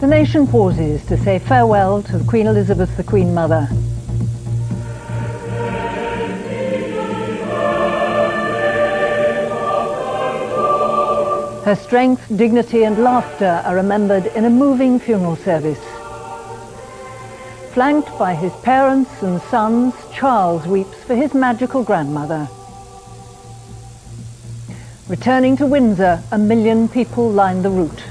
The nation pauses to say farewell to Queen Elizabeth, the Queen Mother. Her strength, dignity and laughter are remembered in a moving funeral service. Flanked by his parents and sons, Charles weeps for his magical grandmother. Returning to Windsor, 1 million people line the route.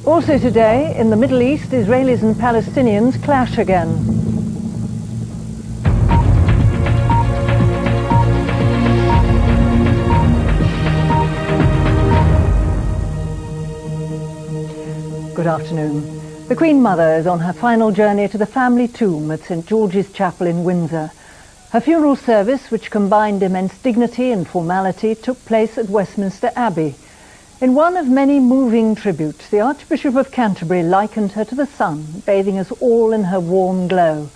Also today, in the Middle East, Israelis and Palestinians clash again. Good afternoon. The Queen Mother is on her final journey to the family tomb at St George's Chapel in Windsor. Her funeral service, which combined immense dignity and formality, took place at Westminster Abbey. In one of many moving tributes, the Archbishop of Canterbury likened her to the sun, bathing us all in her warm glow.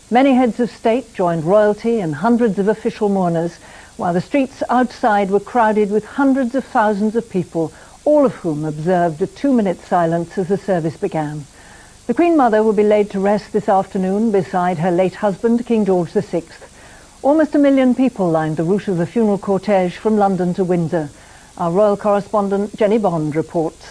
Many heads of state joined royalty and hundreds of official mourners, while the streets outside were crowded with hundreds of thousands of people, all of whom observed a 2-minute silence as the service began. The Queen Mother will be laid to rest this afternoon beside her late husband, King George VI. Almost 1 million people lined the route of the funeral cortege from London to Windsor. Our royal correspondent Jenny Bond reports.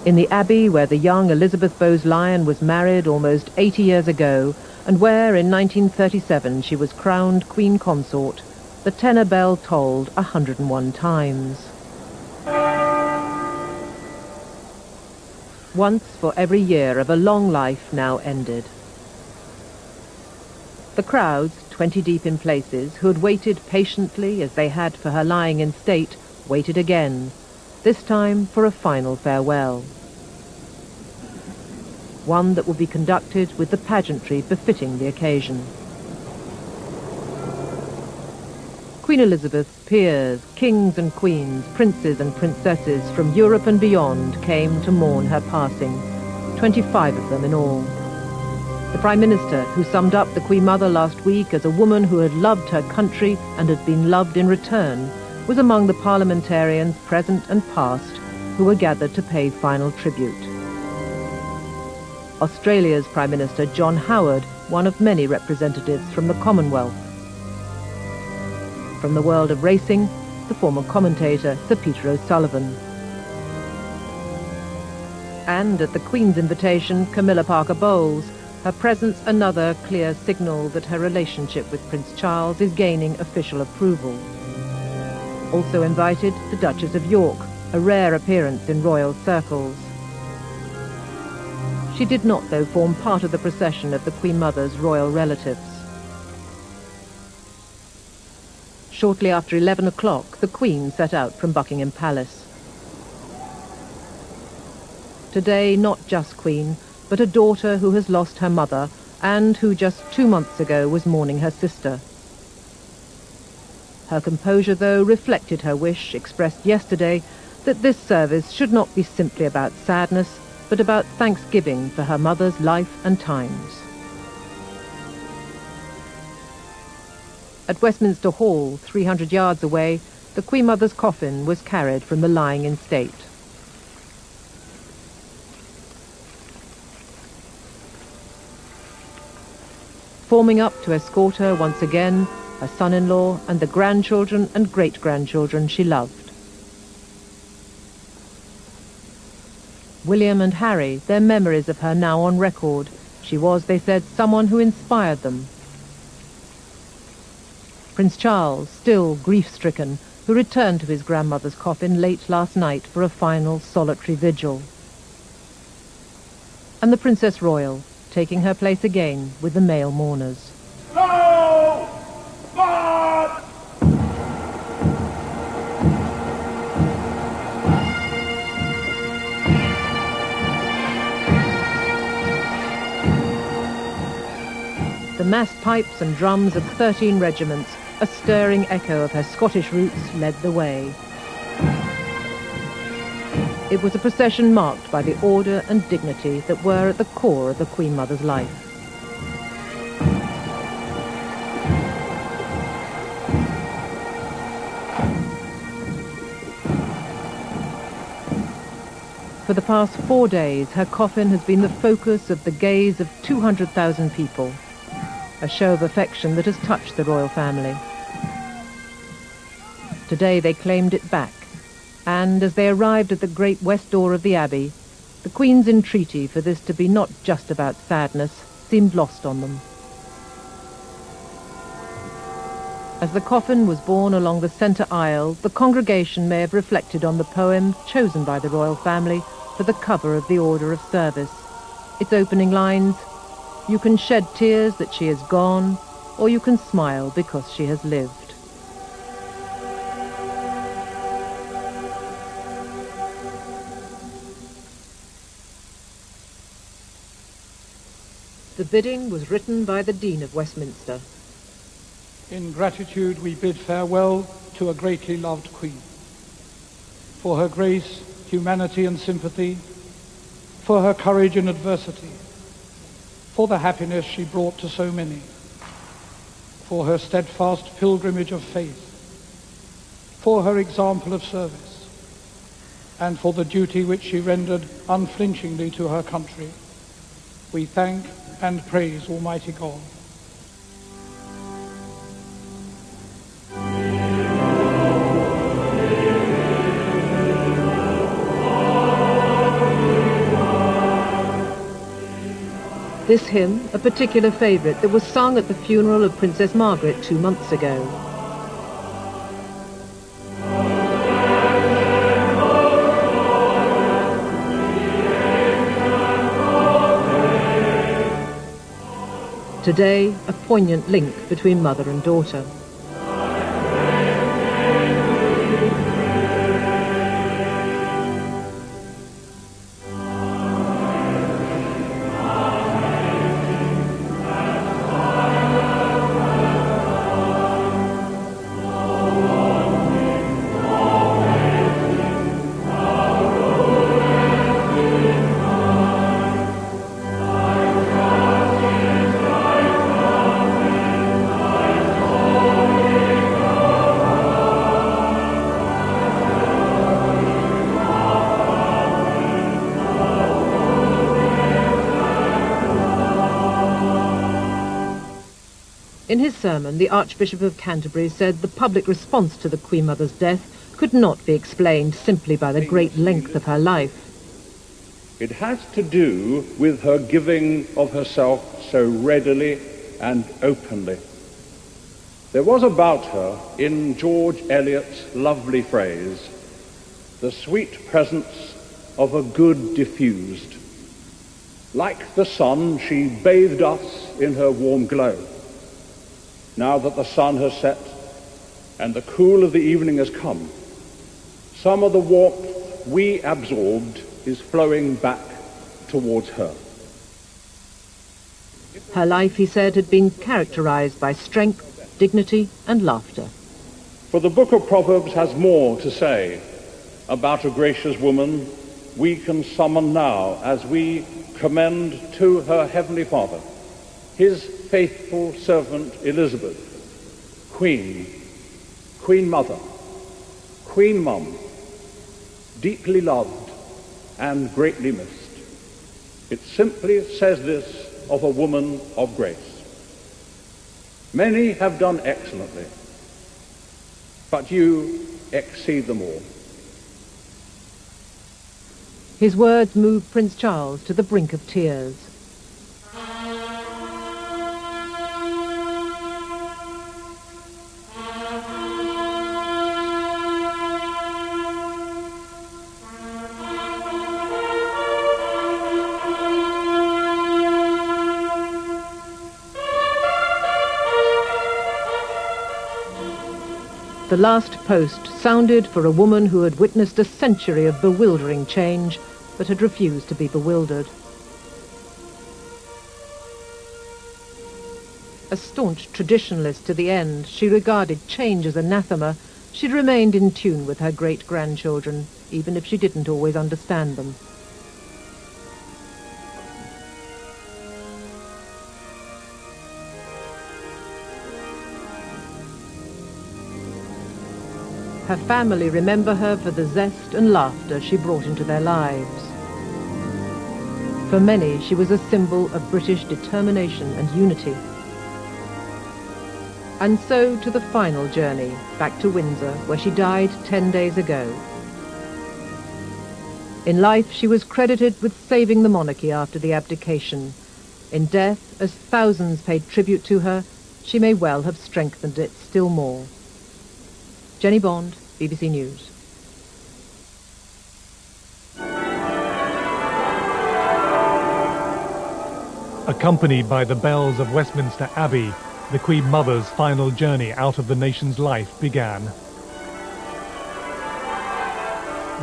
In the Abbey, where the young Elizabeth Bowes-Lyon was married almost 80 years ago, and where in 1937 she was crowned Queen Consort, the tenor bell tolled 101 times. Once for every year of a long life now ended. The crowds, 20 deep in places, who had waited patiently as they had for her lying in state, waited again, this time for a final farewell. One that would be conducted with the pageantry befitting the occasion. Queen Elizabeth's peers, kings and queens, princes and princesses from Europe and beyond came to mourn her passing, 25 of them in all. The Prime Minister, who summed up the Queen Mother last week as a woman who had loved her country and had been loved in return, was among the parliamentarians present and past who were gathered to pay final tribute. Australia's Prime Minister, John Howard, one of many representatives from the Commonwealth. From the world of racing, the former commentator, Sir Peter O'Sullivan. And at the Queen's invitation, Camilla Parker Bowles, her presence another clear signal that her relationship with Prince Charles is gaining official approval. Also invited, the Duchess of York, a rare appearance in royal circles. She did not, though, form part of the procession of the Queen Mother's royal relatives. Shortly after 11 o'clock, the Queen set out from Buckingham Palace. Today, not just Queen, but a daughter who has lost her mother and who just 2 months ago was mourning her sister. Her composure, though, reflected her wish, expressed yesterday, that this service should not be simply about sadness, but about thanksgiving for her mother's life and times. At Westminster Hall, 300 yards away, the Queen Mother's coffin was carried from the lying in state. Forming up to escort her once again, her son-in-law and the grandchildren and great-grandchildren she loved. William and Harry, their memories of her now on record. She was, they said, someone who inspired them. Prince Charles, still grief-stricken, who returned to his grandmother's coffin late last night for a final solitary vigil. And the Princess Royal, taking her place again with the male mourners. No! God! The massed pipes and drums of 13 regiments, a stirring echo of her Scottish roots, led the way. It was a procession marked by the order and dignity that were at the core of the Queen Mother's life. For the past 4 days, her coffin has been the focus of the gaze of 200,000 people, a show of affection that has touched the royal family. Today they claimed it back, and as they arrived at the great west door of the Abbey, the Queen's entreaty for this to be not just about sadness seemed lost on them. As the coffin was borne along the centre aisle, the congregation may have reflected on the poem chosen by the royal family for the cover of the Order of Service. Its opening lines, "You can shed tears that she is gone, or you can smile because she has lived." The bidding was written by the Dean of Westminster. In gratitude we bid farewell to a greatly loved Queen, for her grace, humanity and sympathy, for her courage in adversity, for the happiness she brought to so many, for her steadfast pilgrimage of faith, for her example of service, and for the duty which she rendered unflinchingly to her country. We thank and praise Almighty God. This hymn, a particular favourite that was sung at the funeral of Princess Margaret 2 months ago. Today, a poignant link between mother and daughter. In his sermon, the Archbishop of Canterbury said the public response to the Queen Mother's death could not be explained simply by the great length of her life. It has to do with her giving of herself so readily and openly. There was about her, in George Eliot's lovely phrase, the sweet presence of a good diffused. Like the sun, she bathed us in her warm glow. Now that the sun has set and the cool of the evening has come, some of the warmth we absorbed is flowing back towards her. Her life, he said, had been characterized by strength, dignity and laughter. For the book of Proverbs has more to say about a gracious woman we can summon now as we commend to her Heavenly Father his faithful servant Elizabeth, Queen Mother, Queen Mum, deeply loved and greatly missed. It simply says this of a woman of grace. Many have done excellently, but you exceed them all. His words moved Prince Charles to the brink of tears. The last post sounded for a woman who had witnessed a century of bewildering change, but had refused to be bewildered. A staunch traditionalist to the end, she regarded change as anathema. She'd remained in tune with her great-grandchildren, even if she didn't always understand them. Her family remember her for the zest and laughter she brought into their lives. For many, she was a symbol of British determination and unity. And so to the final journey, back to Windsor, where she died 10 days ago. In life, she was credited with saving the monarchy after the abdication. In death, as thousands paid tribute to her, she may well have strengthened it still more. Jenny Bond, BBC News. Accompanied by the bells of Westminster Abbey, the Queen Mother's final journey out of the nation's life began.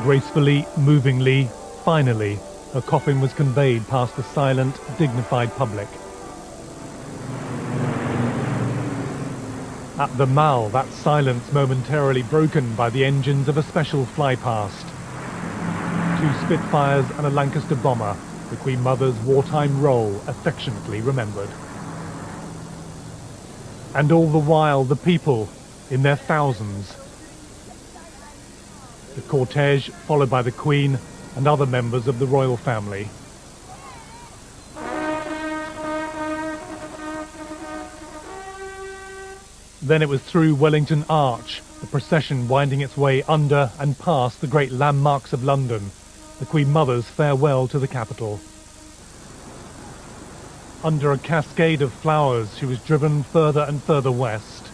Gracefully, movingly, finally, her coffin was conveyed past the silent, dignified public. At the Mall, that silence momentarily broken by the engines of a special flypast. 2 Spitfires and a Lancaster bomber, the Queen Mother's wartime role affectionately remembered. And all the while, the people, in their thousands. The cortege, followed by the Queen and other members of the royal family. Then it was through Wellington Arch, the procession winding its way under and past the great landmarks of London, the Queen Mother's farewell to the capital. Under a cascade of flowers, she was driven further and further west.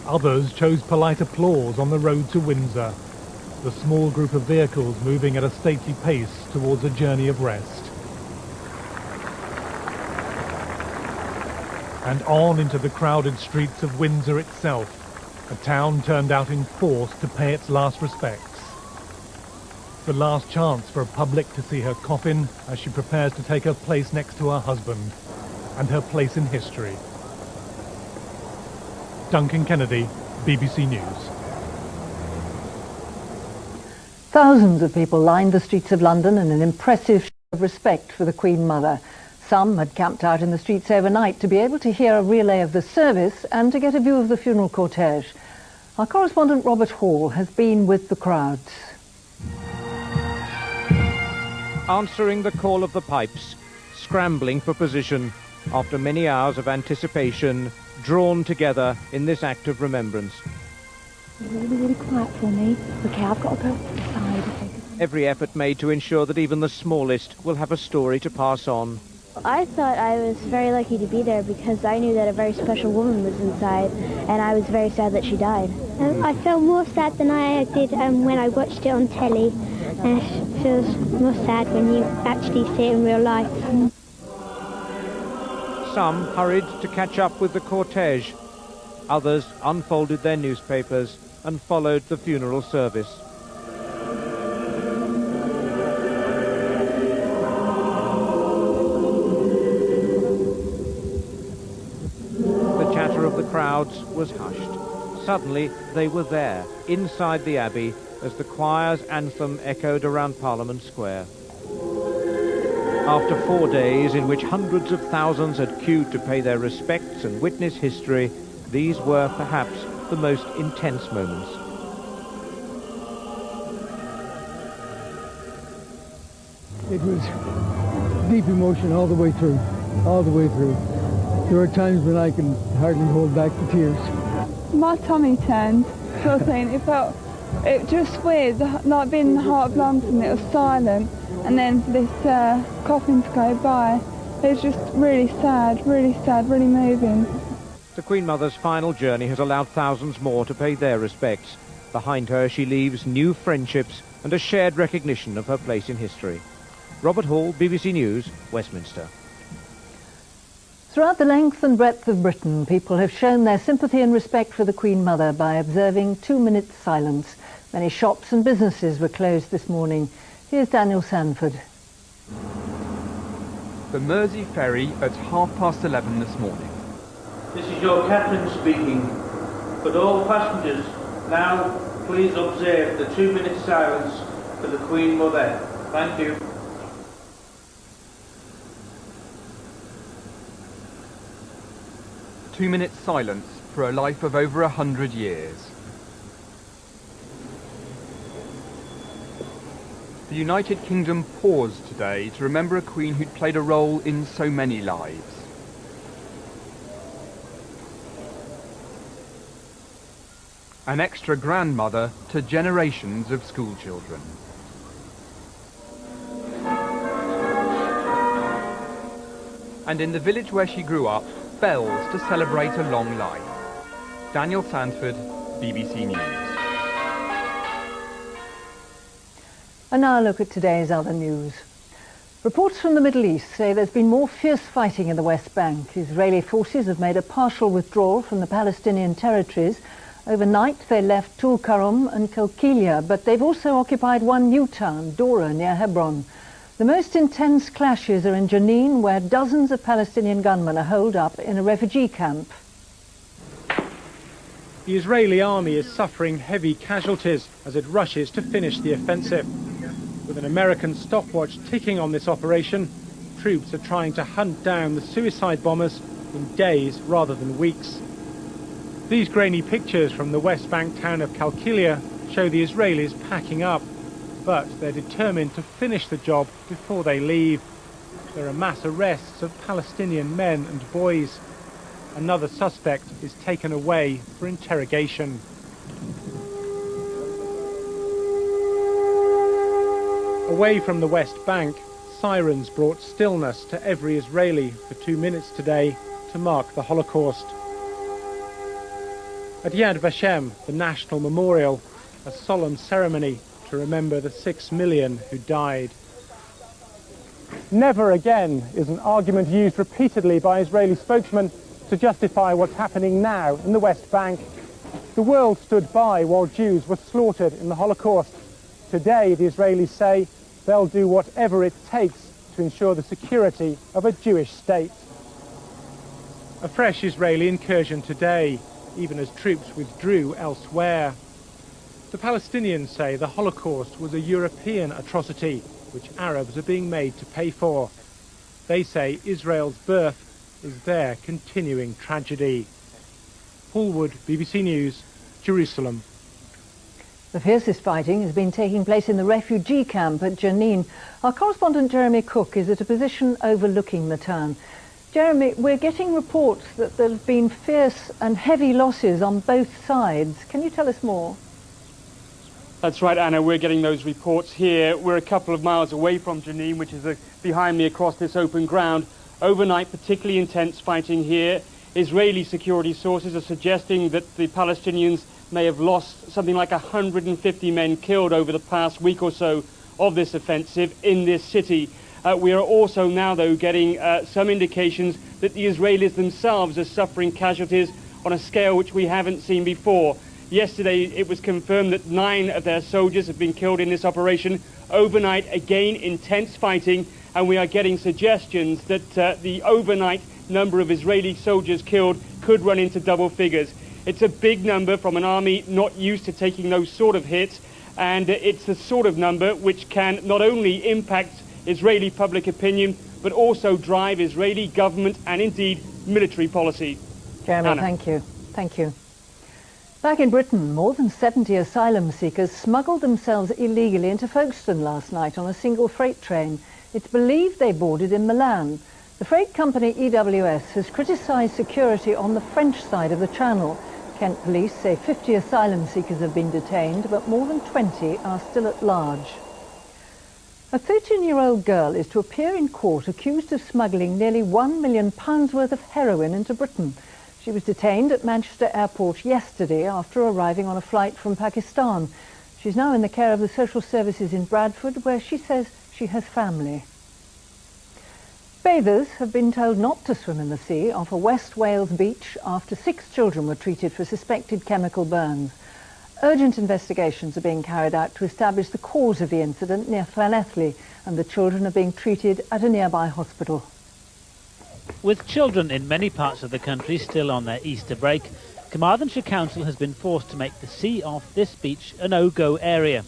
Others chose polite applause on the road to Windsor, the small group of vehicles moving at a stately pace towards a journey of rest. And on into the crowded streets of Windsor itself, a town turned out in force to pay its last respects. The last chance for a public to see her coffin as she prepares to take her place next to her husband, and her place in history. Duncan Kennedy, BBC News. Thousands of people lined the streets of London in an impressive show of respect for the Queen Mother. Some had camped out in the streets overnight to be able to hear a relay of the service and to get a view of the funeral cortege. Our correspondent Robert Hall has been with the crowds. Answering the call of the pipes, scrambling for position after many hours of anticipation, drawn together in this act of remembrance. Really quiet for me. Okay, I've got to go to the side. Every effort made to ensure that even the smallest will have a story to pass on. I thought I was very lucky to be there because I knew that a very special woman was inside, and I was very sad that she died. I felt more sad than I did when I watched it on telly. It feels more sad when you actually see it in real life. Some hurried to catch up with the cortege. Others unfolded their newspapers and followed the funeral service. The chatter of the crowds was hushed. Suddenly they were there, inside the Abbey, as the choir's anthem echoed around Parliament Square. After 4 days in which hundreds of thousands had queued to pay their respects and witness history, these were perhaps the most intense moments. It was deep emotion all the way through, all the way through. There were times when I can hardly hold back the tears. My tummy turned, sort of thing. It just weird, like being in the heart of London. It was silent, and then for this coffin to go by, it was just really sad, really moving. The Queen Mother's final journey has allowed thousands more to pay their respects. Behind her she leaves new friendships and a shared recognition of her place in history. Robert Hall, BBC News, Westminster. Throughout the length and breadth of Britain, people have shown their sympathy and respect for the Queen Mother by observing 2 minutes silence. Many shops and businesses were closed this morning. Here's Daniel Sanford. The Mersey ferry at 11:30 this morning. This is your captain speaking. Could all passengers now please observe the 2-minute silence for the Queen Mother? Thank you. Two-minute silence for a life of over 100 years. The United Kingdom paused today to remember a queen who'd played a role in so many lives. An extra grandmother to generations of schoolchildren. And in the village where she grew up, bells to celebrate a long life. Daniel Sandford, BBC News. And now a look at today's other news. Reports from the Middle East say there's been more fierce fighting in the West Bank. Israeli forces have made a partial withdrawal from the Palestinian territories. Overnight they left Tulkarm and Kalkilia, but they've also occupied one new town, Dora, near Hebron. The most intense clashes are in Jenin, where dozens of Palestinian gunmen are holed up in a refugee camp. The Israeli army is suffering heavy casualties as it rushes to finish the offensive. With an American stopwatch ticking on this operation, troops are trying to hunt down the suicide bombers in days rather than weeks. These grainy pictures from the West Bank town of Kalkilia show the Israelis packing up, but they're determined to finish the job before they leave. There are mass arrests of Palestinian men and boys. Another suspect is taken away for interrogation. Away from the West Bank, sirens brought stillness to every Israeli for 2 minutes today to mark the Holocaust. At Yad Vashem, the national memorial, a solemn ceremony to remember the 6 million who died. Never again is an argument used repeatedly by Israeli spokesmen to justify what's happening now in the West Bank. The world stood by while Jews were slaughtered in the Holocaust. Today, the Israelis say they'll do whatever it takes to ensure the security of a Jewish state. A fresh Israeli incursion today, even as troops withdrew elsewhere. The Palestinians say the Holocaust was a European atrocity, which Arabs are being made to pay for. They say Israel's birth is their continuing tragedy. Paul Wood, BBC News, Jerusalem. The fiercest fighting has been taking place in the refugee camp at Jenin. Our correspondent Jeremy Cook is at a position overlooking the town. Jeremy, we're getting reports that there have been fierce and heavy losses on both sides. Can you tell us more? That's right, Anna. We're getting those reports here. We're a couple of miles away from Jenin, which is behind me across this open ground. Overnight, particularly intense fighting here. Israeli security sources are suggesting that the Palestinians may have lost something like 150 men killed over the past week or so of this offensive in this city. We are also now, though, getting some indications that the Israelis themselves are suffering casualties on a scale which we haven't seen before. Yesterday, it was confirmed that 9 of their soldiers have been killed in this operation. Overnight, again, intense fighting, and we are getting suggestions that the overnight number of Israeli soldiers killed could run into double figures. It's a big number from an army not used to taking those sort of hits, and it's the sort of number which can not only impact Israeli public opinion, but also drive Israeli government and indeed military policy. Jeremy, Anna. thank you. Thank you. Back in Britain, more than 70 asylum seekers smuggled themselves illegally into Folkestone last night on a single freight train. It's believed they boarded in Milan. The freight company EWS has criticised security on the French side of the Channel. Kent police say 50 asylum seekers have been detained, but more than 20 are still at large. A 13-year-old girl is to appear in court accused of smuggling nearly £1 million worth of heroin into Britain. She was detained at Manchester Airport yesterday after arriving on a flight from Pakistan. She's now in the care of the social services in Bradford, where she says she has family. Bathers have been told not to swim in the sea off a West Wales beach after 6 children were treated for suspected chemical burns. Urgent investigations are being carried out to establish the cause of the incident near Llanelli, and the children are being treated at a nearby hospital. With children in many parts of the country still on their Easter break, Carmarthenshire Council has been forced to make the sea off this beach a no-go area.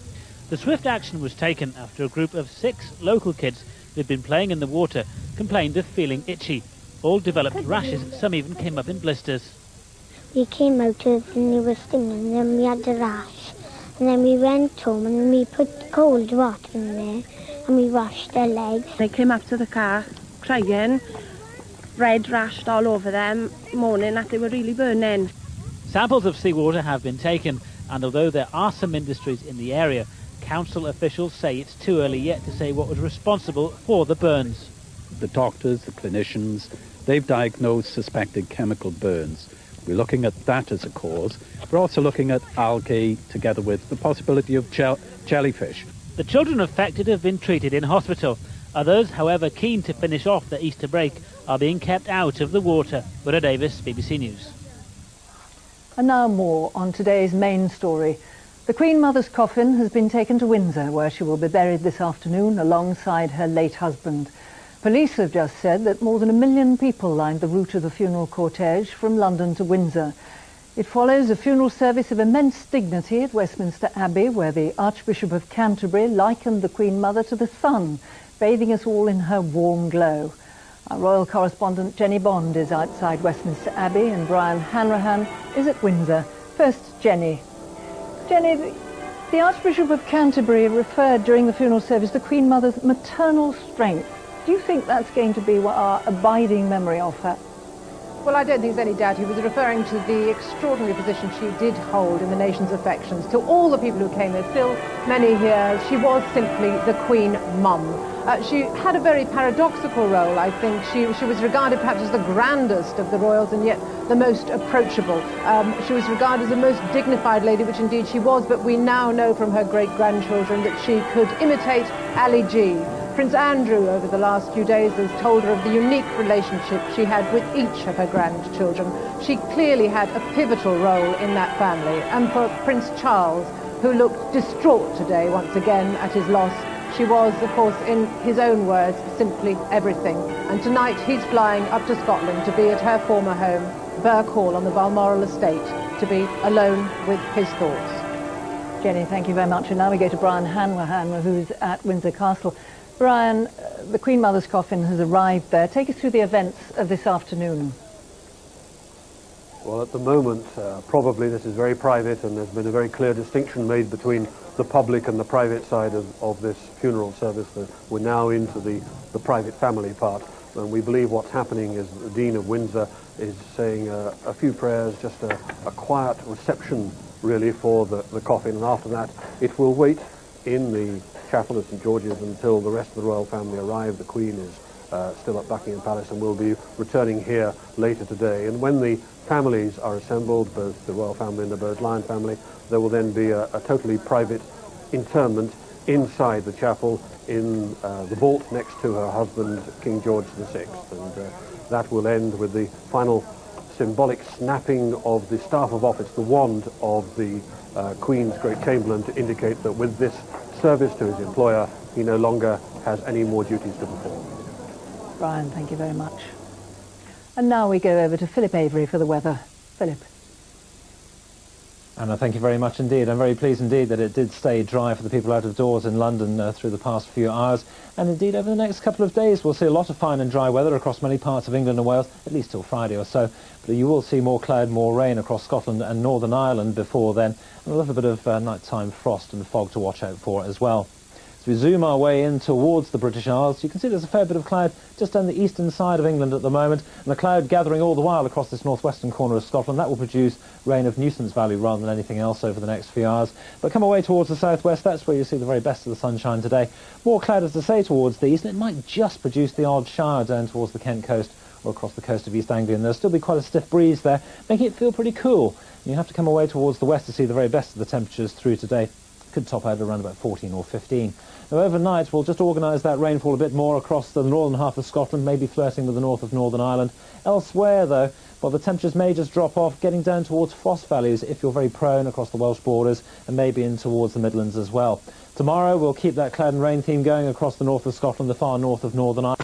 The swift action was taken after a group of 6 local kids who had been playing in the water complained of feeling itchy. All developed rashes, some even came up in blisters. We came out and they were stinging and we had a rash. And then we went home and we put cold water in there and we washed their legs. They came up to the car crying, red rashed all over them, moaning that they were really burning. Samples of seawater have been taken, and although there are some industries in the area, council officials say it's too early yet to say what was responsible for the burns. The doctors, the clinicians, they've diagnosed suspected chemical burns. We're looking at that as a cause. We're also looking at algae together with the possibility of jellyfish. The children affected have been treated in hospital. Others, however, keen to finish off the Easter break, are being kept out of the water. Buddha Davis, BBC News. And now more on today's main story. The Queen Mother's coffin has been taken to Windsor, where she will be buried this afternoon alongside her late husband. Police have just said that more than 1 million people lined the route of the funeral cortege from London to Windsor. It follows a funeral service of immense dignity at Westminster Abbey, where the Archbishop of Canterbury likened the Queen Mother to the sun, bathing us all in her warm glow. Our royal correspondent Jenny Bond is outside Westminster Abbey and Brian Hanrahan is at Windsor. First, Jenny. Jenny, the Archbishop of Canterbury referred during the funeral service to Queen Mother's maternal strength. Do you think that's going to be our abiding memory of her? Well, I don't think there's any doubt he was referring to the extraordinary position she did hold in the nation's affections. To all the people who came, there's still many here, she was simply the Queen Mum. She had a very paradoxical role, I think. She was regarded perhaps as the grandest of the royals and yet the most approachable. She was regarded as the most dignified lady, which indeed she was, but we now know from her great-grandchildren that she could imitate Ali G. Prince Andrew, over the last few days, has told her of the unique relationship she had with each of her grandchildren. She clearly had a pivotal role in that family. And for Prince Charles, who looked distraught today once again at his loss, she was, of course, in his own words, simply everything. And tonight he's flying up to Scotland to be at her former home, Burke Hall on the Balmoral estate, to be alone with his thoughts. Jenny, thank you very much. And now we go to Brian Hanrahan, who's at Windsor Castle. Brian, the Queen Mother's coffin has arrived there. Take us through the events of this afternoon. Well, at the moment, probably this is very private, and there's been a very clear distinction made between the public and the private side of this funeral service. We're now into the private family part, and we believe what's happening is the Dean of Windsor is saying a few prayers, just a quiet reception, really, for the coffin, and after that it will wait in the chapel at St George's until the rest of the royal family arrive. The Queen is still at Buckingham Palace and will be returning here later today. And when the families are assembled, both the royal family and the Bowes-Lyon family, there will then be a totally private interment inside the chapel in the vault next to her husband, King George VI. And that will end with the final symbolic snapping of the staff of office, the wand of the Queen's Great Chamberlain, to indicate that with this service to his employer, he no longer has any more duties to perform. Brian, thank you very much. And now we go over to Philip Avery for the weather. Philip. Anna, thank you very much indeed. I'm very pleased indeed that it did stay dry for the people out of doors in London through the past few hours. And indeed, over the next couple of days, we'll see a lot of fine and dry weather across many parts of England and Wales, at least till Friday or so. But you will see more cloud, more rain across Scotland and Northern Ireland before then, and a little bit of nighttime frost and fog to watch out for as well. As we zoom our way in towards the British Isles, you can see there's a fair bit of cloud just on the eastern side of England at the moment, and the cloud gathering all the while across this northwestern corner of Scotland. That will produce rain of nuisance value rather than anything else over the next few hours. But come away towards the southwest, that's where you see the very best of the sunshine today. More cloud, as I say, towards the east, and it might just produce the odd shower down towards the Kent coast or across the coast of East Anglia, and there'll still be quite a stiff breeze there, making it feel pretty cool. And you have to come away towards the west to see the very best of the temperatures through today. Could top out around about 14 or 15. Now overnight we'll just organise that rainfall a bit more across the northern half of Scotland, maybe flirting with the north of Northern Ireland. Elsewhere though, well, the temperatures may just drop off, getting down towards frost values if you're very prone across the Welsh borders, and maybe in towards the Midlands as well. Tomorrow we'll keep that cloud and rain theme going across the north of Scotland, the far north of Northern Ireland.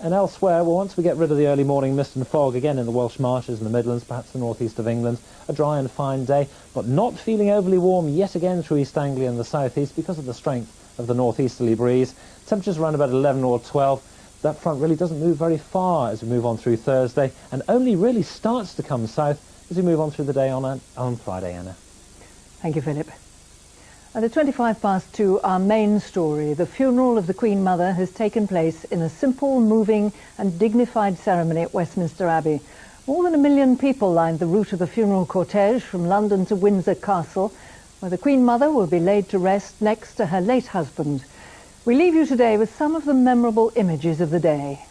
And elsewhere, well, once we get rid of the early morning mist and fog, again in the Welsh marshes and the Midlands, perhaps the northeast of England, a dry and fine day, but not feeling overly warm yet again through East Anglia and the southeast because of the strength of the northeasterly breeze. Temperatures around about 11 or 12. That front really doesn't move very far as we move on through Thursday, and only really starts to come south as we move on through the day on Friday, Anna. Thank you, Philip. At 2:25 our main story, the funeral of the Queen Mother, has taken place in a simple, moving and dignified ceremony at Westminster Abbey. More than 1 million people lined the route of the funeral cortege from London to Windsor Castle, where the Queen Mother will be laid to rest next to her late husband. We leave you today with some of the memorable images of the day.